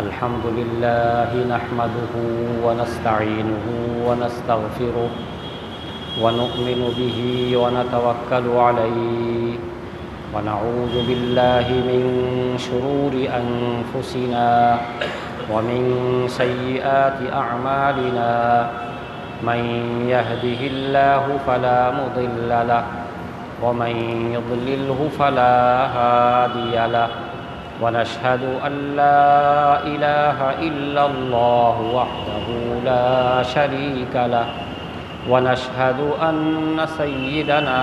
الحمد لله نحمده ونستعينه ونستغفره ونؤمن به ونتوكل عليه ونعوذ بالله من شرور أنفسنا ومن سيئات أعمالنا من يهده الله فلا مضل له ومن يضلله فلا هادي له ونشهد أن لا إله إلا الله وحده لا شريك له ونشهد أن سيدنا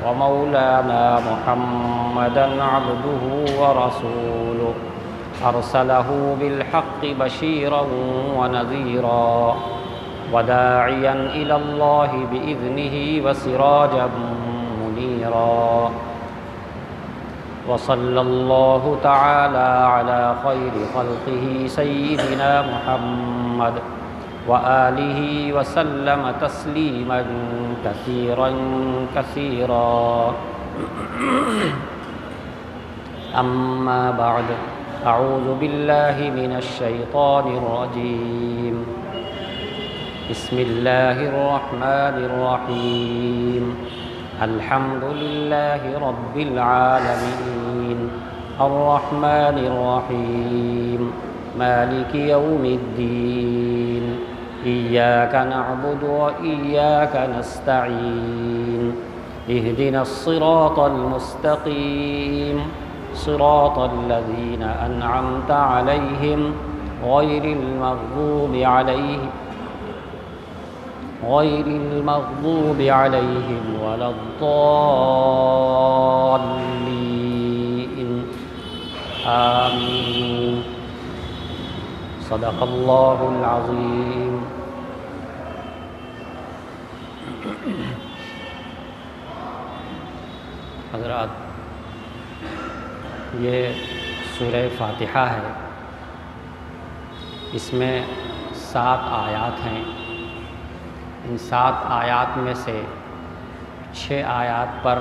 ومولانا محمدًا عبده ورسوله أرسله بالحق بشيرًا ونذيرًا وداعيًا إلى الله بإذنه وسراجًا منيرًا وصلى الله تعالى على خير خلقه سيدنا محمد وآله وسلم تسليما كثيرا كثيرا أما بعد أعوذ بالله من الشيطان الرجيم بسم الله الرحمن الرحيم الحمد لله رب العالمين الرحمن الرحيم مالك يوم الدين إياك نعبد وإياك نستعين اهدنا الصراط المستقيم صراط الذين أنعمت عليهم غير المغضوب عليهم ولا الضالين آمين صدق الله العظيم حضرات، یہ سورہ فاتحہ ہے، اس میں 7 آیات ہیں۔ ان 7 آیات میں سے 6 آیات پر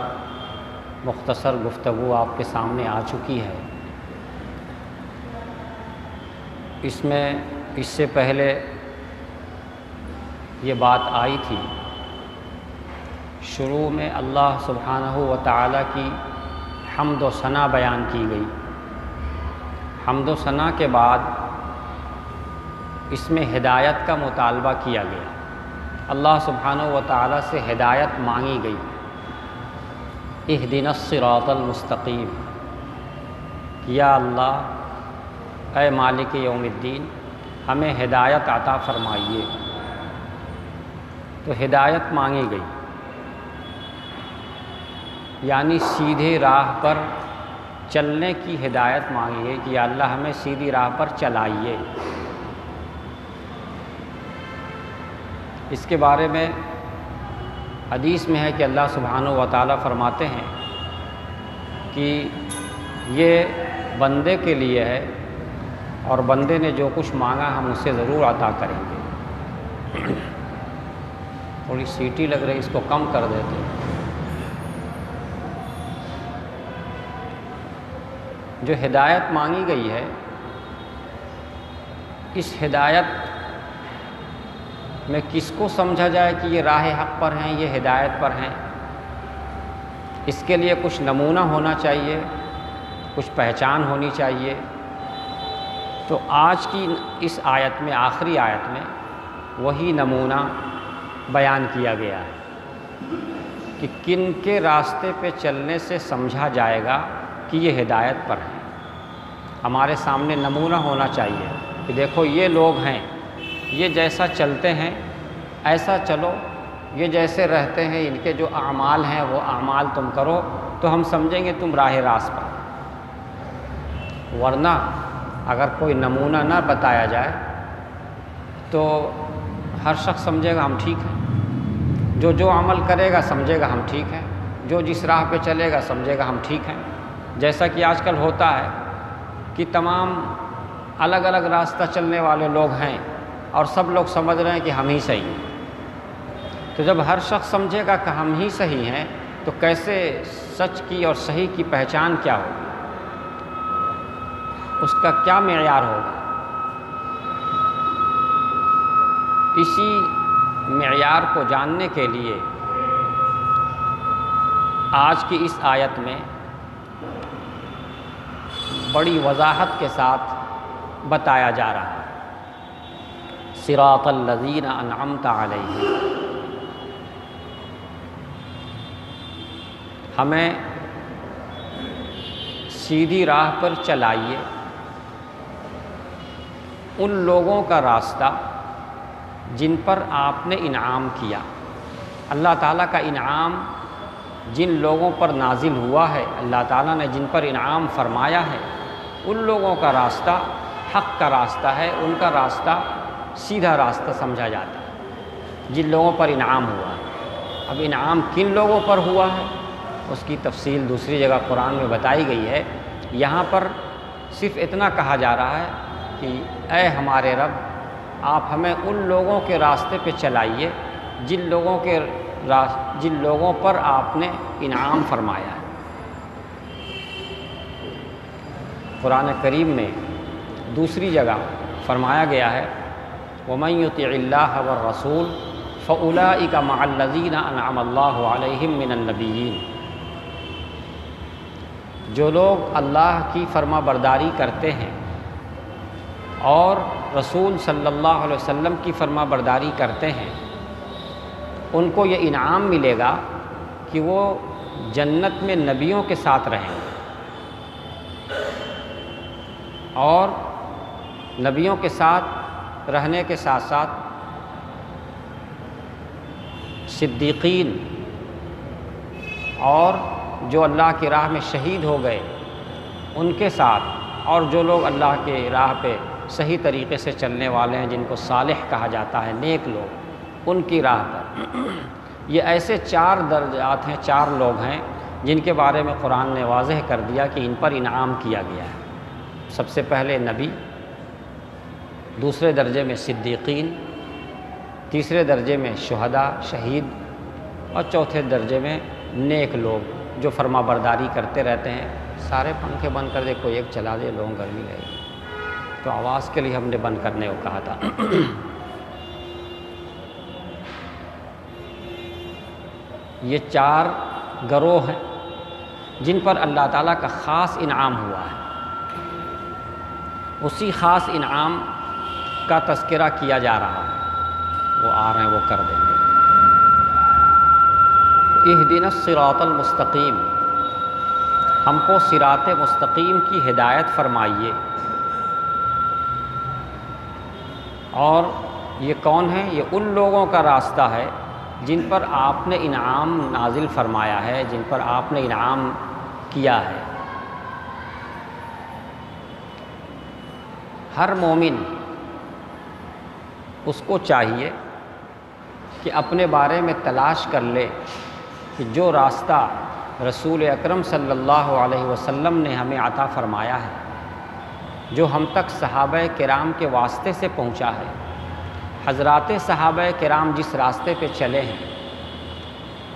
مختصر گفتگو آپ کے سامنے آ چکی ہے۔ اس سے پہلے یہ بات آئی تھی، شروع میں اللہ سبحانہ و تعالیٰ کی حمد و ثنا بیان کی گئی۔ حمد و ثنا کے بعد اس میں ہدایت کا مطالبہ کیا گیا، اللہ سبحانہ و تعالیٰ سے ہدایت مانگی گئی۔ اہدنا الصراط المستقیم، یا اللہ اے مالک یوم الدین ہمیں ہدایت عطا فرمائیے۔ تو ہدایت مانگی گئی، یعنی سیدھے راہ پر چلنے کی ہدایت مانگی گئی کہ یا اللہ ہمیں سیدھی راہ پر چلائیے۔ اس کے بارے میں حدیث میں ہے کہ اللہ سبحانہ و تعالیٰ فرماتے ہیں کہ یہ بندے کے لیے ہے، اور بندے نے جو کچھ مانگا ہم اسے ضرور عطا کریں گے۔ تھوڑی سیٹی لگ رہی، اس کو کم کر دیتے۔ جو ہدایت مانگی گئی ہے، اس ہدایت میں کس کو سمجھا جائے کہ یہ راہ حق پر ہیں، یہ ہدایت پر ہیں، اس کے لیے کچھ نمونہ ہونا چاہیے، کچھ پہچان ہونی چاہیے۔ تو آج کی اس آیت میں، آخری آیت میں وہی نمونہ بیان کیا گیا ہے کہ کن کے راستے پہ چلنے سے سمجھا جائے گا کہ یہ ہدایت پر ہیں۔ ہمارے سامنے نمونہ ہونا چاہیے کہ دیکھو یہ لوگ ہیں، یہ جیسا چلتے ہیں ایسا چلو، یہ جیسے رہتے ہیں ان کے جو اعمال ہیں وہ اعمال تم کرو، تو ہم سمجھیں گے تم راہ راست پر۔ ورنہ اگر کوئی نمونہ نہ بتایا جائے تو ہر شخص سمجھے گا ہم ٹھیک ہیں، جو عمل کرے گا سمجھے گا ہم ٹھیک ہیں، جو جس راہ پہ چلے گا سمجھے گا ہم ٹھیک ہیں۔ جیسا کہ آج کل ہوتا ہے کہ تمام الگ الگ راستہ چلنے والے لوگ ہیں اور سب لوگ سمجھ رہے ہیں کہ ہم ہی صحیح ہیں۔ تو جب ہر شخص سمجھے گا کہ ہم ہی صحیح ہیں تو کیسے سچ کی اور صحیح کی پہچان کیا ہوگی، اس کا کیا معیار ہوگا؟ اسی معیار کو جاننے کے لیے آج کی اس آیت میں بڑی وضاحت کے ساتھ بتایا جا رہا ہے، صراط الذین انعمت علیہم۔ ہمیں سیدھی راہ پر چلائیے، ان لوگوں کا راستہ جن پر آپ نے انعام کیا۔ اللہ تعالیٰ کا انعام جن لوگوں پر نازل ہوا ہے، اللہ تعالیٰ نے جن پر انعام فرمایا ہے، ان لوگوں کا راستہ حق کا راستہ ہے، ان کا راستہ سیدھا راستہ سمجھا جاتا ہے جن لوگوں پر انعام ہوا ہے۔ اب انعام کن لوگوں پر ہوا ہے اس کی تفصیل دوسری جگہ قرآن میں بتائی گئی ہے۔ یہاں پر صرف اتنا کہا جا رہا ہے کہ اے ہمارے رب، آپ ہمیں ان لوگوں کے راستے پہ چلائیے جن لوگوں پر آپ نے انعام فرمایا ہے۔ قرآن کریم میں دوسری جگہ فرمایا گیا ہے وَمَن يُطِعِ اللَّهَ وَالرَّسُولَ فَأُولَٰئِكَ مَعَ الَّذِينَ أَنْعَمَ اللَّهُ عَلَيْهِم مِّنَ النَّبِيِّينَ۔ جو لوگ اللہ کی فرما برداری کرتے ہیں اور رسول صلی اللہ علیہ وسلم کی فرما برداری کرتے ہیں، ان کو یہ انعام ملے گا کہ وہ جنت میں نبیوں کے ساتھ رہیں گے، اور نبیوں کے ساتھ رہنے کے ساتھ ساتھ صدیقین اور جو اللہ کی راہ میں شہید ہو گئے ان کے ساتھ، اور جو لوگ اللہ کی راہ پہ صحیح طریقے سے چلنے والے ہیں جن کو صالح کہا جاتا ہے، نیک لوگ، ان کی راہ پر۔ یہ ایسے 4 درجات ہیں، 4 لوگ ہیں جن کے بارے میں قرآن نے واضح کر دیا کہ ان پر انعام کیا گیا ہے۔ سب سے پہلے نبی، دوسرے درجے میں صدیقین، تیسرے درجے میں شہداء شہید، اور چوتھے درجے میں نیک لوگ جو فرما برداری کرتے رہتے ہیں۔ سارے پنکھے بند کر دے، کوئی ایک چلا دے، لوگوں گرمی لگے گی، تو آواز کے لیے ہم نے بند کرنے کو کہا تھا۔ یہ 4 گروہ ہیں جن پر اللہ تعالیٰ کا خاص انعام ہوا ہے۔ اسی خاص انعام کا تذکرہ کیا جا رہا ہے، وہ آ رہے ہیں، وہ کر دیں گے۔ اہدنا الصراط المستقیم، ہم کو صراط مستقیم کی ہدایت فرمائیے۔ اور یہ کون ہے؟ یہ ان لوگوں کا راستہ ہے جن پر آپ نے انعام نازل فرمایا ہے، جن پر آپ نے انعام کیا ہے۔ ہر مومن اس کو چاہیے کہ اپنے بارے میں تلاش کر لے کہ جو راستہ رسول اکرم صلی اللہ علیہ وسلم نے ہمیں عطا فرمایا ہے، جو ہم تک صحابہ کرام کے واسطے سے پہنچا ہے، حضرات صحابہ کرام جس راستے پہ چلے ہیں،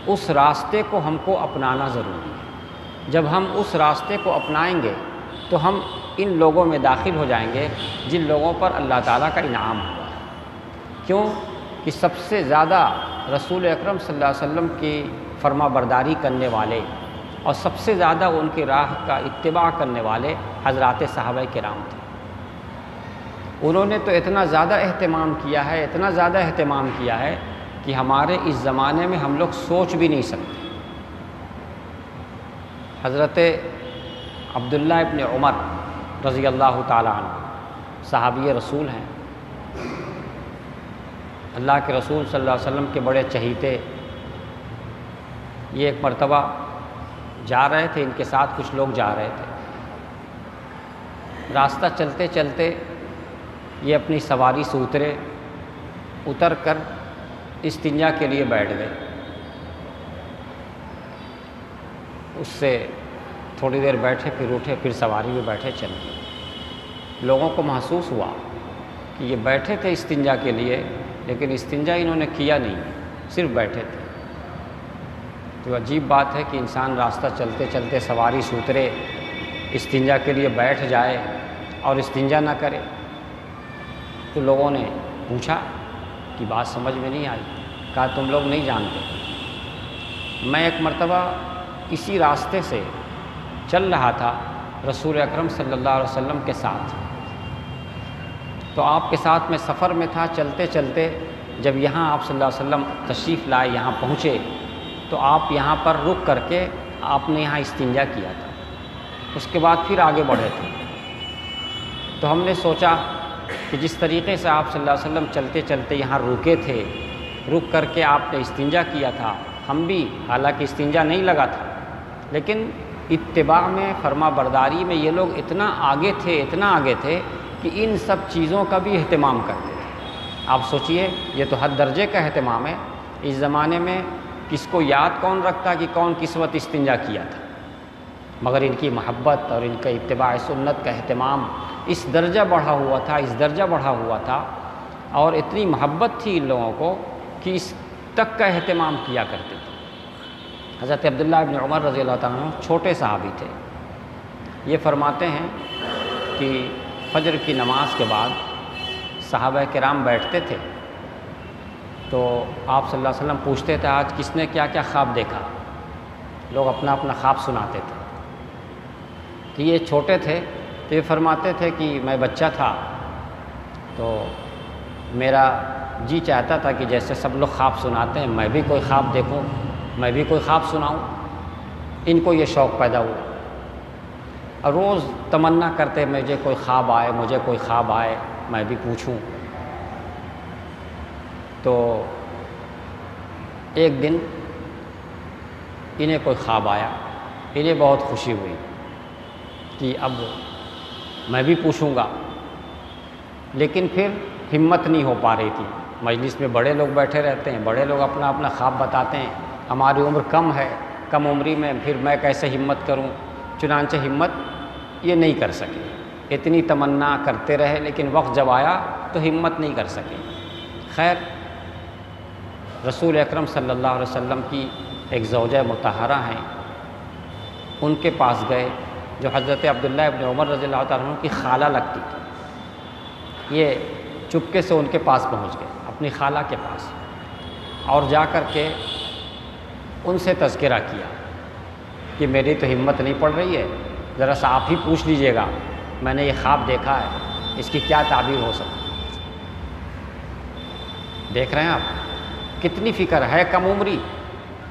اس راستے کو ہم کو اپنانا ضروری ہے۔ جب ہم اس راستے کو اپنائیں گے تو ہم ان لوگوں میں داخل ہو جائیں گے جن لوگوں پر اللہ تعالیٰ کا انعام ہوا ہے۔ کیوں کہ سب سے زیادہ رسول اکرم صلی اللہ علیہ وسلم کی فرما برداری کرنے والے اور سب سے زیادہ ان کی راہ کا اتباع کرنے والے حضرات صحابہ کرام تھے۔ انہوں نے تو اتنا زیادہ اہتمام کیا ہے، اتنا زیادہ اہتمام کیا ہے کہ ہمارے اس زمانے میں ہم لوگ سوچ بھی نہیں سکتے۔ حضرت عبداللہ ابن عمر رضی اللہ تعالیٰ عنہ صحابی رسول ہیں، اللہ کے رسول صلی اللہ علیہ وسلم کے بڑے چہیتے۔ یہ ایک مرتبہ جا رہے تھے، ان کے ساتھ کچھ لوگ جا رہے تھے۔ راستہ چلتے چلتے یہ اپنی سواری سے اتر کر استنجا کے لیے بیٹھ گئے۔ اس سے تھوڑی دیر بیٹھے، پھر اٹھے، پھر سواری میں بیٹھے، چلے۔ لوگوں کو محسوس ہوا کہ یہ بیٹھے تھے استنجا کے لیے، لیکن استنجا انہوں نے کیا نہیں، صرف بیٹھے تھے۔ تو عجیب بات ہے کہ انسان راستہ چلتے چلتے سواری سے اترے، استنجا کے لیے بیٹھ جائے اور استنجا نہ کرے۔ تو لوگوں نے پوچھا کی بات سمجھ میں نہیں آئی۔ کہا تم لوگ نہیں جانتے، میں ایک مرتبہ اسی راستے سے چل رہا تھا رسول اکرم صلی اللہ علیہ وسلم کے ساتھ، تو آپ کے ساتھ میں سفر میں تھا، چلتے چلتے جب یہاں آپ صلی اللہ علیہ وسلم تشریف لائے، یہاں پہنچے، تو آپ یہاں پر رک کر کے آپ نے یہاں استنجا کیا تھا، اس کے بعد پھر آگے بڑھے تھے۔ تو ہم نے سوچا کہ جس طریقے سے آپ صلی اللہ علیہ وسلم چلتے چلتے یہاں رکے تھے، رک کر کے آپ نے استنجا کیا تھا، ہم بھی حالانکہ استنجا نہیں لگا تھا، لیکن اتباع میں، فرما برداری میں یہ لوگ اتنا آگے تھے کہ ان سب چیزوں کا بھی اہتمام کرتے تھے۔ آپ سوچئے، یہ تو حد درجے کا اہتمام ہے۔ اس زمانے میں کس کو یاد کون رکھتا کہ کون کس وقت استنجا کیا تھا، مگر ان کی محبت اور ان کا اتباع سنت کا اہتمام اس درجہ بڑھا ہوا تھا اور اتنی محبت تھی ان لوگوں کو کہ اس تک کا اہتمام کیا کرتے تھے۔ حضرت عبداللہ ابن عمر رضی اللہ تعالیٰ عنہ چھوٹے صحابی تھے، یہ فرماتے ہیں کہ فجر کی نماز کے بعد صحابہ کرام بیٹھتے تھے تو آپ صلی اللہ علیہ وسلم پوچھتے تھے آج کس نے کیا کیا خواب دیکھا، لوگ اپنا اپنا خواب سناتے تھے۔ تو یہ چھوٹے تھے تو یہ فرماتے تھے کہ میں بچہ تھا تو میرا جی چاہتا تھا کہ جیسے سب لوگ خواب سناتے ہیں میں بھی کوئی خواب دیکھوں، میں بھی کوئی خواب سناؤں۔ ان کو یہ شوق پیدا ہوا اور روز تمنا کرتے مجھے کوئی خواب آئے میں بھی پوچھوں۔ تو ایک دن انہیں کوئی خواب آیا، انہیں بہت خوشی ہوئی کہ اب میں بھی پوچھوں گا، لیکن پھر ہمت نہیں ہو پا رہی تھی۔ مجلس میں بڑے لوگ بیٹھے رہتے ہیں، بڑے لوگ اپنا اپنا خواب بتاتے ہیں، ہماری عمر کم ہے، کم عمری میں پھر میں کیسے ہمت کروں، چنانچہ ہمت یہ نہیں کر سکے۔ اتنی تمنا کرتے رہے لیکن وقت جب آیا تو ہمت نہیں کر سکے۔ خیر، رسول اکرم صلی اللہ علیہ وسلم کی ایک زوجہ مطہرہ ہیں، ان کے پاس گئے جو حضرت عبداللہ ابن عمر رضی اللہ تعالیٰ عنہ کی خالہ لگتی تھی۔ یہ چپکے سے ان کے پاس پہنچ گئے، اپنی خالہ کے پاس، اور جا کر کے ان سے تذکرہ کیا کہ میری تو ہمت نہیں پڑ رہی ہے، ذرا سا آپ ہی پوچھ لیجئے گا، میں نے یہ خواب دیکھا ہے، اس کی کیا تعبیر ہو سکتی۔ دیکھ رہے ہیں آپ کتنی فکر ہے، کم عمری،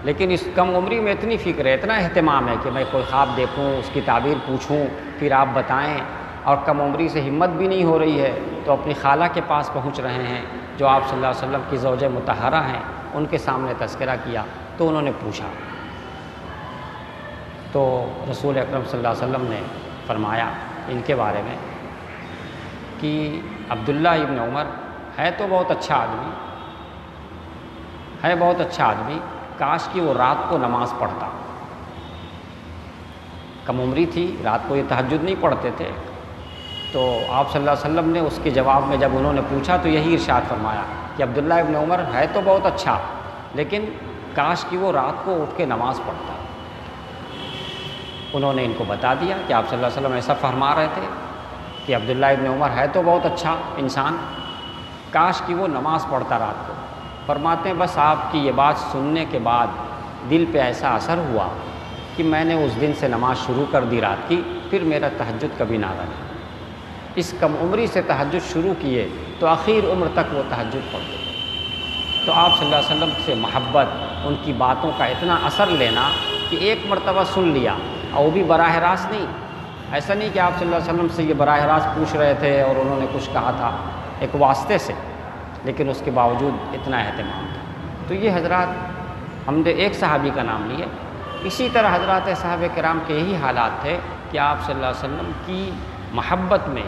لیکن اس کم عمری میں اتنی فکر ہے، اتنا اہتمام ہے کہ میں کوئی خواب دیکھوں، اس کی تعبیر پوچھوں، پھر آپ بتائیں، اور کم عمری سے ہمت بھی نہیں ہو رہی ہے تو اپنی خالہ کے پاس پہنچ رہے ہیں جو آپ صلی اللہ علیہ وسلم کی زوجہ مطہرہ ہیں، ان کے سامنے تذکرہ کیا تو انہوں نے پوچھا، تو رسول اکرم صلی اللہ علیہ وسلم نے فرمایا ان کے بارے میں کہ عبداللہ ابن عمر ہے تو بہت اچھا آدمی، کاش کہ وہ رات کو نماز پڑھتا۔ کم عمری تھی، رات کو یہ تہجد نہیں پڑھتے تھے، تو آپ صلی اللہ علیہ وسلم نے اس کے جواب میں جب انہوں نے پوچھا تو یہی ارشاد فرمایا کہ عبداللہ ابن عمر ہے تو بہت اچھا، لیکن کاش کہ وہ رات کو اٹھ کے نماز پڑھتا۔ انہوں نے ان کو بتا دیا کہ آپ صلی اللہ علیہ وسلم ایسا فرما رہے تھے کہ عبداللہ ابن عمر ہے تو بہت اچھا انسان، کاش کہ وہ نماز پڑھتا رات کو۔ فرماتے ہیں بس آپ کی یہ بات سننے کے بعد دل پہ ایسا اثر ہوا کہ میں نے اس دن سے نماز شروع کر دی رات کی، پھر میرا تہجد کبھی نہ رہا۔ اس کم عمری سے تہجد شروع کیے تو آخر عمر تک وہ تہجد پڑھتے تھے۔ تو آپ صلی اللہ علیہ وسلم سے محبت، ان کی باتوں کا اتنا اثر لینا کہ ایک مرتبہ سن لیا، اور وہ بھی براہ راست نہیں، ایسا نہیں کہ آپ صلی اللہ علیہ وسلم سے یہ براہ راست پوچھ رہے تھے اور انہوں نے کچھ کہا تھا، ایک واسطے سے، لیکن اس کے باوجود اتنا اہتمام تھا۔ تو یہ حضرات، ہم نے ایک صحابی کا نام لیا، اسی طرح حضرات صحابہ کرام کے یہی حالات تھے کہ آپ صلی اللہ علیہ وسلم کی محبت میں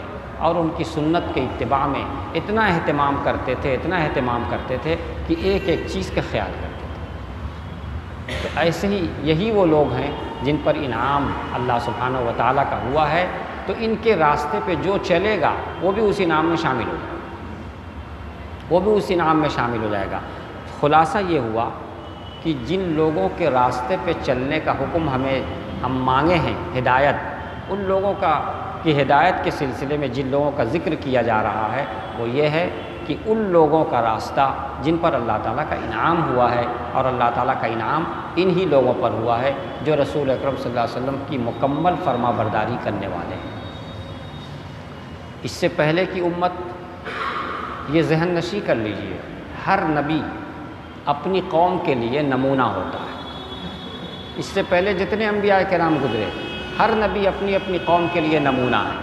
اور ان کی سنت کے اتباع میں اتنا اہتمام کرتے تھے کہ ایک ایک چیز کا خیال کرتے تھے۔ تو ایسے ہی یہی وہ لوگ ہیں جن پر انعام اللہ سبحانہ و تعالیٰ کا ہوا ہے، تو ان کے راستے پہ جو چلے گا وہ بھی اس انعام میں شامل ہو جائے گا، خلاصہ یہ ہوا کہ جن لوگوں کے راستے پہ چلنے کا حکم ہم مانگے ہیں، ہدایت، ان لوگوں کی ہدایت کے سلسلے میں جن لوگوں کا ذکر کیا جا رہا ہے وہ یہ ہے کہ ان لوگوں کا راستہ جن پر اللہ تعالیٰ کا انعام ہوا ہے، اور اللہ تعالیٰ کا انعام انہی لوگوں پر ہوا ہے جو رسول اکرم صلی اللہ علیہ وسلم کی مکمل فرما برداری کرنے والے ہیں۔ اس سے پہلے کی امت، یہ ذہن نشی کر لیجئے، ہر نبی اپنی قوم کے لیے نمونہ ہوتا ہے۔ اس سے پہلے جتنے انبیاء کرام گزرے، ہر نبی اپنی اپنی قوم کے لیے نمونہ ہے۔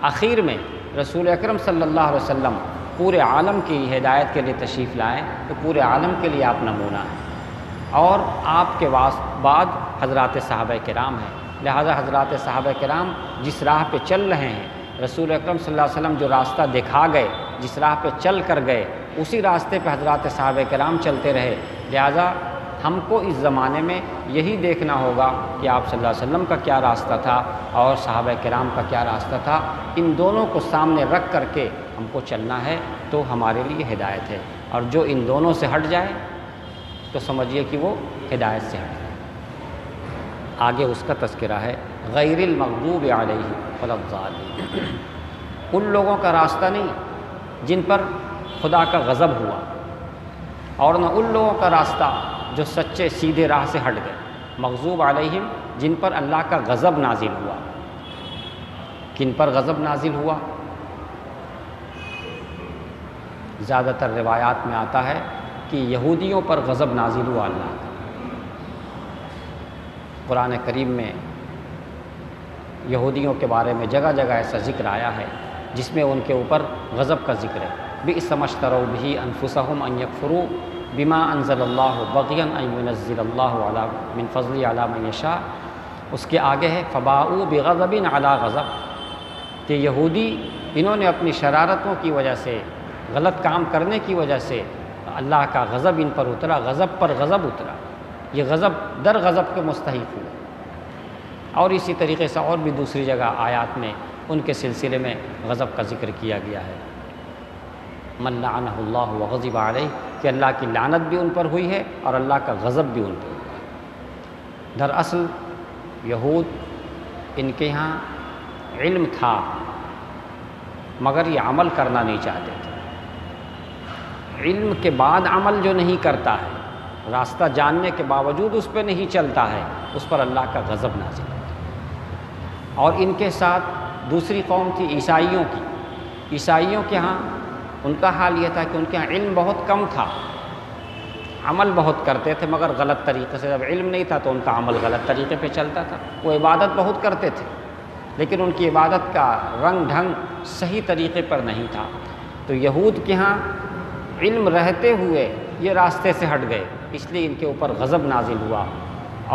آخر میں رسول اکرم صلی اللہ علیہ وسلم پورے عالم کی ہدایت کے لیے تشریف لائیں تو پورے عالم کے لیے آپ نمونہ ہیں، اور آپ کے بعد حضرات صحابہ کرام ہیں۔ لہذا حضرات صحابہ کرام جس راہ پہ چل رہے ہیں، رسول اکرم صلی اللہ علیہ وسلم جو راستہ دکھا گئے، جس راہ پہ چل کر گئے، اسی راستے پہ حضرات صحابہ کرام چلتے رہے۔ لہذا ہم کو اس زمانے میں یہی دیکھنا ہوگا کہ آپ صلی اللہ علیہ وسلم کا کیا راستہ تھا اور صحابہ کرام کا کیا راستہ تھا۔ ان دونوں کو سامنے رکھ کر کے ہم کو چلنا ہے تو ہمارے لیے ہدایت ہے، اور جو ان دونوں سے ہٹ جائے تو سمجھیے کہ وہ ہدایت سے ہٹ جائے۔ آگے اس کا تذکرہ ہے، غیر المغضوب علیہم ولا الضالین، ان لوگوں کا راستہ نہیں جن پر خدا کا غضب ہوا، اور نہ ان لوگوں کا راستہ جو سچے سیدھے راہ سے ہٹ گئے۔ مغضوب علیہم، جن پر اللہ کا غضب نازل ہوا۔ کن پر غضب نازل ہوا؟ زیادہ تر روایات میں آتا ہے کہ یہودیوں پر غضب نازل ہوا اللہ کا۔ قرآن کریم میں یہودیوں کے بارے میں جگہ جگہ ایسا ذکر آیا ہے جس میں ان کے اوپر غضب کا ذکر ہے۔ بئس ما اشتروا به انفسهم ان يكفروا بما انزل الله بغيا ان ينزل الله من فضله على من يشاء۔ اس کے آگے ہے فباؤوا بغضب على غضب، کہ یہودی انہوں نے اپنی شرارتوں کی وجہ سے، غلط کام کرنے کی وجہ سے اللہ کا غضب ان پر اترا، غضب پر غضب اترا، یہ غضب در غضب کے مستحق ہوئے۔ اور اسی طریقے سے اور بھی دوسری جگہ آیات میں ان کے سلسلے میں غضب کا ذکر کیا گیا ہے۔ من لعنہ اللہ وغضب علیہ، کہ اللہ کی لعنت بھی ان پر ہوئی ہے اور اللہ کا غضب بھی ان پر ہوا ہے۔ دراصل یہود، ان کے ہاں علم تھا مگر یہ عمل کرنا نہیں چاہتے تھے۔ علم کے بعد عمل جو نہیں کرتا ہے، راستہ جاننے کے باوجود اس پہ نہیں چلتا ہے، اس پر اللہ کا غضب نازل ہوتا ہے۔ اور ان کے ساتھ دوسری قوم تھی عیسائیوں کی۔ عیسائیوں کے ہاں ان کا حال یہ تھا کہ ان کے ہاں علم بہت کم تھا، عمل بہت کرتے تھے مگر غلط طریقے سے۔ جب علم نہیں تھا تو ان کا عمل غلط طریقے پہ چلتا تھا۔ وہ عبادت بہت کرتے تھے لیکن ان کی عبادت کا رنگ ڈھنگ صحیح طریقے پر نہیں تھا۔ تو یہود کے ہاں علم رہتے ہوئے یہ راستے سے ہٹ گئے، اس لیے ان کے اوپر غضب نازل ہوا۔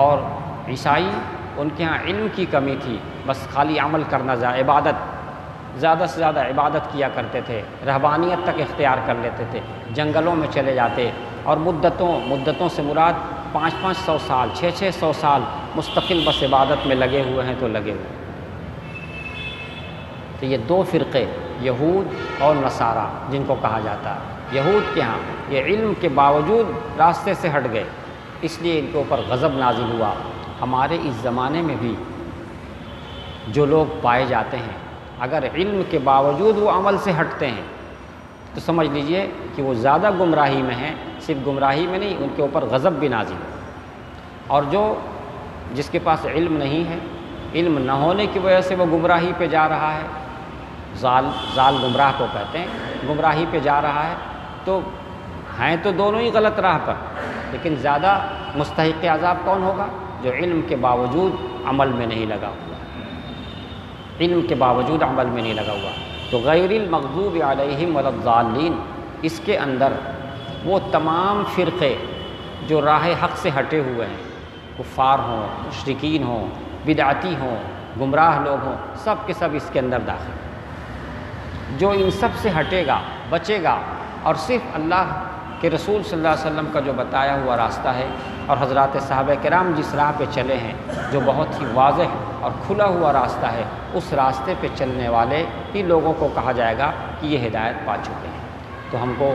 اور عیسائی، ان کے ہاں علم کی کمی تھی، بس خالی عمل کرنا، عبادت زیادہ سے زیادہ عبادت کیا کرتے تھے، رہبانیت تک اختیار کر لیتے تھے، جنگلوں میں چلے جاتے اور مدتوں سے مراد 500 سال 600 سال مستقل بس عبادت میں لگے ہوئے ہیں تو لگے ہوئے۔ تو یہ دو فرقے، یہود اور نصارہ جن کو کہا جاتا ہے، یہود کے ہاں یہ علم کے باوجود راستے سے ہٹ گئے، اس لیے ان کے اوپر غضب نازل ہوا۔ ہمارے اس زمانے میں بھی جو لوگ پائے جاتے ہیں، اگر علم کے باوجود وہ عمل سے ہٹتے ہیں تو سمجھ لیجئے کہ وہ زیادہ گمراہی میں ہیں۔ صرف گمراہی میں نہیں، ان کے اوپر غضب بھی نازل ہے۔ اور جس کے پاس علم نہیں ہے، علم نہ ہونے کی وجہ سے وہ گمراہی پہ جا رہا ہے، زال گمراہ کو کہتے ہیں، گمراہی پہ جا رہا ہے، تو ہیں تو دونوں ہی غلط راہ پر، لیکن زیادہ مستحق عذاب کون ہوگا؟ جو علم کے باوجود عمل میں نہیں لگا ہوا، علم کے باوجود عمل میں نہیں لگا ہوا۔ تو غیر المغضوب علیہم ولا الضالین، اس کے اندر وہ تمام فرقے جو راہ حق سے ہٹے ہوئے ہیں، کفار ہوں، مشرکین ہوں، بدعتی ہوں، گمراہ لوگ ہوں، سب کے سب اس کے اندر داخل ہیں۔ جو ان سب سے ہٹے گا، بچے گا، اور صرف اللہ کے رسول صلی اللہ علیہ وسلم کا جو بتایا ہوا راستہ ہے اور حضرات صحابہ کرام جس راہ پہ چلے ہیں، جو بہت ہی واضح اور کھلا ہوا راستہ ہے، اس راستے پہ چلنے والے ہی لوگوں کو کہا جائے گا کہ یہ ہدایت پا چکے ہیں۔ تو ہم کو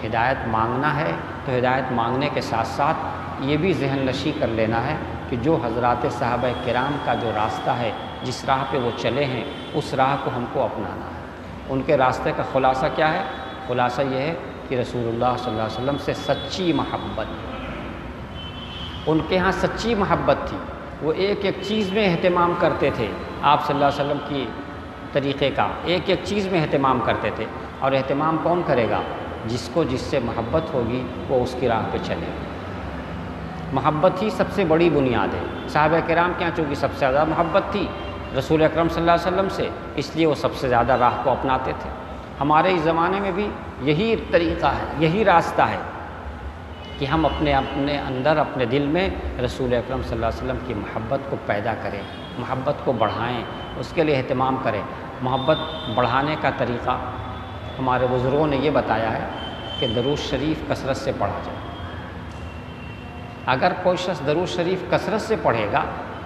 ہدایت مانگنا ہے، تو ہدایت مانگنے کے ساتھ ساتھ یہ بھی ذہن نشی کر لینا ہے کہ جو حضرات صحابہ کرام کا جو راستہ ہے، جس راہ پہ وہ چلے ہیں، اس راہ کو ہم کو اپنانا ہے۔ ان کے راستے کا خلاصہ کیا ہے؟ خلاصہ یہ ہے کہ رسول اللہ صلی اللہ علیہ وسلم سے سچی محبت، ان کے ہاں سچی محبت تھی، وہ ایک ایک چیز میں اہتمام کرتے تھے، آپ صلی اللہ علیہ وسلم کی طریقے کا ایک ایک چیز میں اہتمام کرتے تھے۔ اور اہتمام کون کرے گا؟ جس سے محبت ہوگی وہ اس کی راہ پہ چلے گا۔ محبت ہی سب سے بڑی بنیاد ہے۔ صحابہ کرام کے یہاں چونکہ سب سے زیادہ محبت تھی رسول اکرم صلی اللہ علیہ وسلم سے، اس لیے وہ سب سے زیادہ راہ کو اپناتے تھے۔ ہمارے اس زمانے میں بھی یہی طریقہ ہے، یہی راستہ ہے کہ ہم اپنے اندر اپنے دل میں رسول اکرم صلی اللہ علیہ وسلم کی محبت کو پیدا کریں، محبت کو بڑھائیں، اس کے لیے اہتمام کریں۔ محبت بڑھانے کا طریقہ ہمارے بزرگوں نے یہ بتایا ہے کہ درود شریف کثرت سے پڑھا جائے۔ اگر کوئی شخص درود شریف کثرت سے پڑھے گا،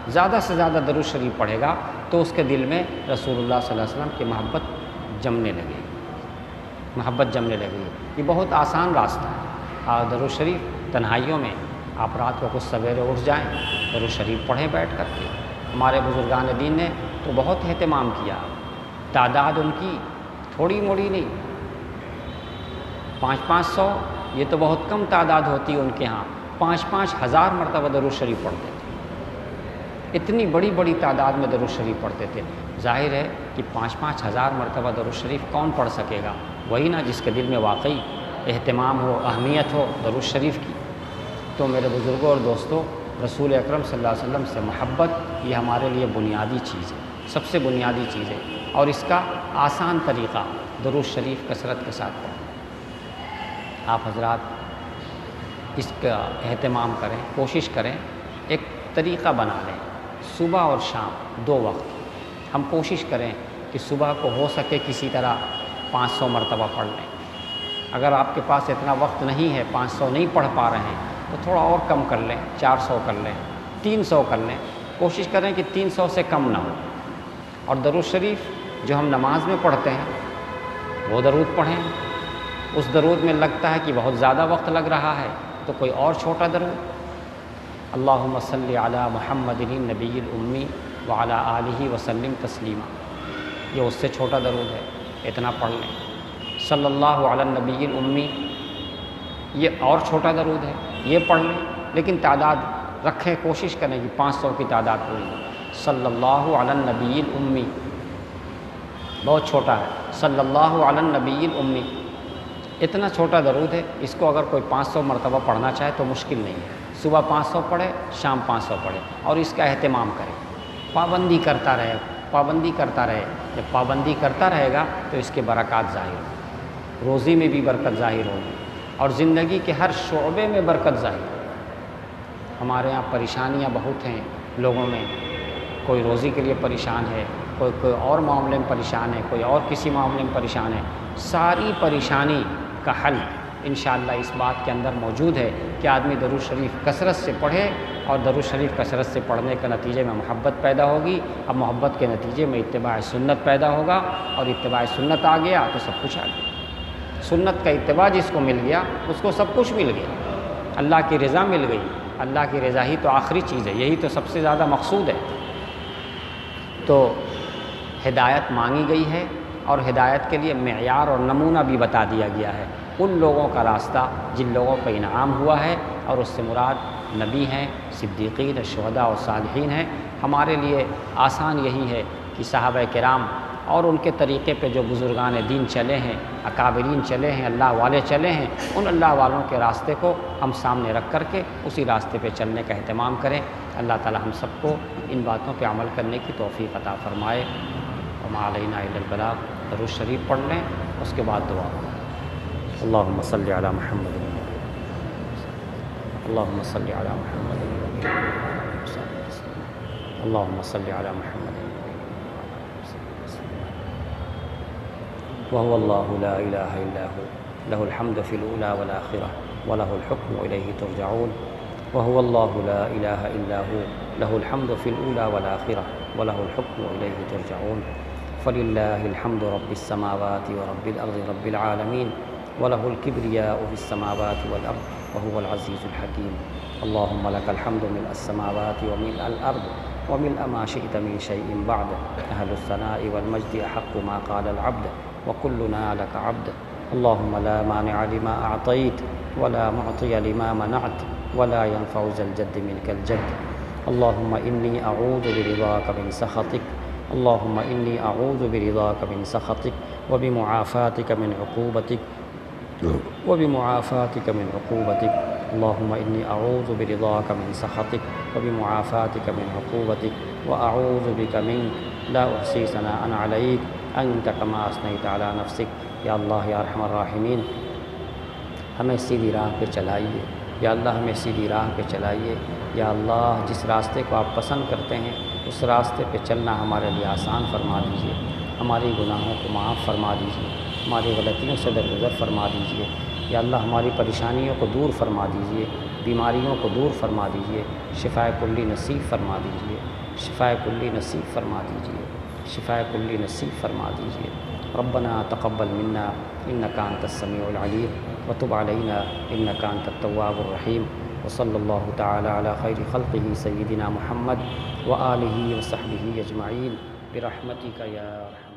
زیادہ سے زیادہ درود شریف پڑھے گا، تو اس کے دل میں رسول اللہ صلی اللہ علیہ وسلم کی محبت جمنے لگے گی، محبت جمنے لگے گی۔ یہ بہت آسان راستہ ہے۔ اور درود شریف تنہائیوں میں آپ رات کو کچھ سویرے اٹھ جائیں، درود شریف پڑھیں بیٹھ کر کے۔ ہمارے بزرگان دین نے تو بہت اہتمام کیا، تعداد ان کی تھوڑی موڑی نہیں، 500 یہ تو بہت کم تعداد ہوتی ہے ان کے ہاں، 5,000 مرتبہ درود شریف پڑھتے تھے۔ اتنی بڑی بڑی تعداد میں درود شریف پڑھتے تھے۔ ظاہر ہے کہ 5,000 مرتبہ درود شریف کون پڑھ سکے گا؟ وہی نا جس کے دل میں واقعی اہتمام ہو، اہمیت ہو درود شریف کی۔ تو میرے بزرگوں اور دوستوں، رسول اکرم صلی اللہ علیہ وسلم سے محبت یہ ہمارے لیے بنیادی چیز ہے، سب سے بنیادی چیز ہے۔ اور اس کا آسان طریقہ درود شریف کثرت کے ساتھ پڑھیں۔ آپ حضرات اس کا اہتمام کریں، کوشش کریں، ایک طریقہ بنا لیں، صبح اور شام 2 وقت ہم کوشش کریں کہ صبح کو ہو سکے کسی طرح 500 مرتبہ پڑھ لیں۔ اگر آپ کے پاس اتنا وقت نہیں ہے، 500 نہیں پڑھ پا رہے ہیں، تو تھوڑا اور کم کر لیں، 400 کر لیں، 300 کر لیں، کوشش کریں کہ 300 سے کم نہ ہو۔ اور درود شریف جو ہم نماز میں پڑھتے ہیں وہ درود پڑھیں۔ اس درود میں لگتا ہے کہ بہت زیادہ وقت لگ رہا ہے تو کوئی اور چھوٹا درود، اللہم صلی علی محمد النبی الامی وعلی آلہ وسلم تسلیما، یہ اس سے چھوٹا درود ہے، اتنا پڑھ لیں۔ صلی اللہ علی النبی الامی، یہ اور چھوٹا درود ہے، یہ پڑھ لیں، لیکن تعداد رکھیں، کوشش کریں کہ 500 کی تعداد پوری ہو۔ صلی اللہ علی النبی الامی بہت چھوٹا ہے، صلی اللہ علی النبی الامی اتنا چھوٹا درود ہے، اس کو اگر کوئی 500 مرتبہ پڑھنا چاہے تو مشکل نہیں ہے۔ صبح 500 پڑھے، شام 500 پڑھے، اور اس کا اہتمام کرے، پابندی کرتا رہے، پابندی کرتا رہے۔ جب پابندی کرتا رہے گا تو اس کے برکات ظاہر ہوں، روزی میں بھی برکت ظاہر ہوگی اور زندگی کے ہر شعبے میں برکت ظاہر ہوگی۔ ہمارے یہاں پریشانیاں بہت ہیں لوگوں میں، کوئی روزی کے لیے پریشان ہے، کوئی اور معاملے میں پریشان ہے، کوئی اور کسی معاملے میں پریشان ہے۔ ساری پریشانی کا حل انشاءاللہ اس بات کے اندر موجود ہے کہ آدمی درود شریف کثرت سے پڑھے، اور درود شریف کثرت سے پڑھنے کے نتیجے میں محبت پیدا ہوگی، اب محبت کے نتیجے میں اتباع سنت پیدا ہوگا، اور اتباع سنت آ گیا تو سب کچھ آ گیا۔ سنت کا اتباع جس کو مل گیا اس کو سب کچھ مل گیا، اللہ کی رضا مل گئی۔ اللہ کی رضا ہی تو آخری چیز ہے، یہی تو سب سے زیادہ مقصود ہے۔ تو ہدایت مانگی گئی ہے، اور ہدایت کے لیے معیار اور نمونہ بھی بتا دیا گیا ہے، ان لوگوں کا راستہ جن لوگوں پہ انعام ہوا ہے، اور اس سے مراد نبی ہیں، صدیقین، شہداء اور صالحین ہیں۔ ہمارے لیے آسان یہی ہے کہ صحابہ کرام اور ان کے طریقے پہ جو بزرگان دین چلے ہیں، اکابرین چلے ہیں، اللہ والے چلے ہیں، ان اللہ والوں کے راستے کو ہم سامنے رکھ کر کے اسی راستے پہ چلنے کا اہتمام کریں۔ اللہ تعالی ہم سب کو ان باتوں پہ عمل کرنے کی توفیق عطا فرمائے۔ وما علینا الا البلاغ۔ درود شریف پڑھ لیں، اس کے بعد دعا کریں۔ اللہم صلی علی محمد، اللہم صلی علی محمد، اللہم صلی علی محمد۔ وهو الله لا إله إلا هو له الحمد في الأولى والآخرة وله الحكم وإليه ترجعون. وهو الله لا إله إلا هو له الحمد في الأولى والآخرة وله الحكم وإليه ترجعون. فلله الحمد رب السماوات ورب الأرض رب العالمين وله الكبرياء في السماوات والأرض وهو العزيز الحكيم. اللهم لك الحمد ملء السماوات وملء الأرض وملء ما شئت من شيء بعد. أهل الثناء والمجد أحق ما قال العبد وكلنا لك عبد. اللهم لا مانع لما أعطيت ولا معطي لما منعت ولا ينفع ذا الجد منك الجد. اللهم إني أعوذ برضاك من سخطك اللهم إني أعوذ برضاك من سخطك وبمعافاتك من عقوبتك اللهم إني أعوذ برضاك من سخطك وبمعافاتك من عقوبتك وأعوذ بك منك لا أحصي ثناء عليك أنت كما أثنيت على نفسك. یا اللہ یا ارحم الراحمین، ہمیں سیدھی راہ پہ چلائیے. یا اللہ ہمیں سیدھی راہ پہ چلائیے. یا اللہ جس راستے کو آپ پسند کرتے ہیں اس راستے پہ چلنا ہمارے لیے آسان فرما دیجیے. ہماری گناہوں کو معاف فرما دیجیے. ہماری غلطیوں سے درگزر فرما دیجیے. یا اللہ ہماری پریشانیوں کو دور فرما دیجیے. بیماریوں کو دور فرما دیجیے. شفاء کلی نصیب فرما دیجیے. شفاء کلی نصیب فرما دیجیے. شفاء کلی نصیب فرما دیجیے. ربنا تقبل منا انك انت السميع العليم وتب علينا انك انت التواب الرحيم. وصلى الله تعالى على خير خلقه سيدنا محمد وآله وصحبه اجمعين برحمتك يا ارحم